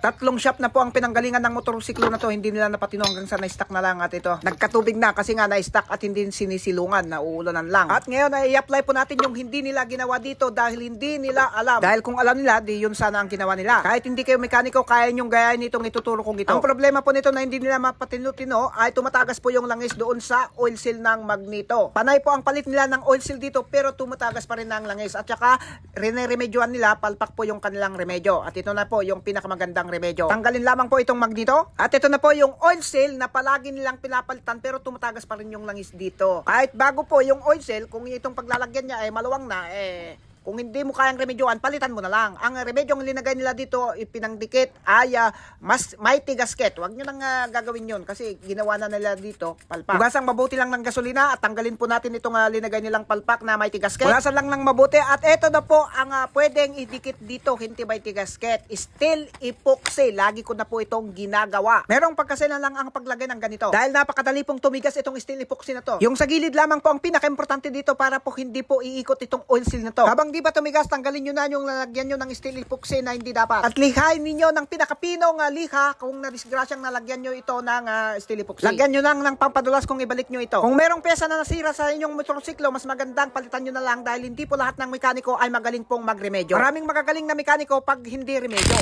Tatlong shop na po ang pinanggalingan ng motorsiklo na to. Hindi nila napatino hanggang sa na-stock na lang at ito. Nagkatubig na kasi nga na-stock at hindi sinisilungan, nauulanan lang. At ngayon ay i-apply po natin yung hindi nila ginawa dito dahil hindi nila alam. Dahil kung alam nila, di yun sana ang ginawa nila. Kahit hindi kayo mekaniko, kaya nyong gayahin itong ituturo kong ito. Ang problema po nito na hindi nila mapatino-tino ay tumatagas po yung langis doon sa oil seal ng magneto. Panay po ang palit nila ng oil seal dito pero tumatagas pa rin ang langis. At saka rineremedyoan nila, palpak po yung kanilang remedyo. At ito na po yung pinakamagandang remedyo. Tanggalin lamang po itong magneto. At ito na po yung oil seal na palagi nilang pinapalitan pero tumatagas pa rin yung langis dito. Kahit bago po yung oil seal, kung itong paglalagyan niya ay maluwang na, kung hindi mo kayang remedyoan, palitan mo na lang. Ang remedyong linagay nila dito, ipinangdikit ay mas mighty gasket. Huwag nyo nang gagawin yun kasi ginawa na nila dito, palpak. Hugasan mabuti lang ng gasolina at tanggalin po natin itong linagay nilang palpak na mighty gasket. Hugasan lang ng mabuti at ito na po ang pwedeng idikit dito, hindi mighty gasket. Steel epoxy. Lagi ko na po itong ginagawa. Merong pagkasena lang ang paglagay ng ganito. Dahil napakadali pong tumigas itong steel epoxy na to. Yung sa gilid lamang po ang pinaka-importante dito para po hindi po iikot itong oil seal na to. Habang di ba tumigas, tanggalin nyo na yung lalagyan nyo ng steel epoxy na hindi dapat. At lihain ninyo ng pinakapinong liha kung nadisgrasyang nalagyan nyo ito ng steel epoxy. Lagyan nyo lang ng pampadulas kung ibalik nyo ito. Kung merong pyesa na nasira sa inyong motorsiklo, mas magandang palitan nyo na lang dahil hindi po lahat ng mekaniko ay magaling pong magremedyo. Maraming magagaling na mekaniko pag hindi remedyo.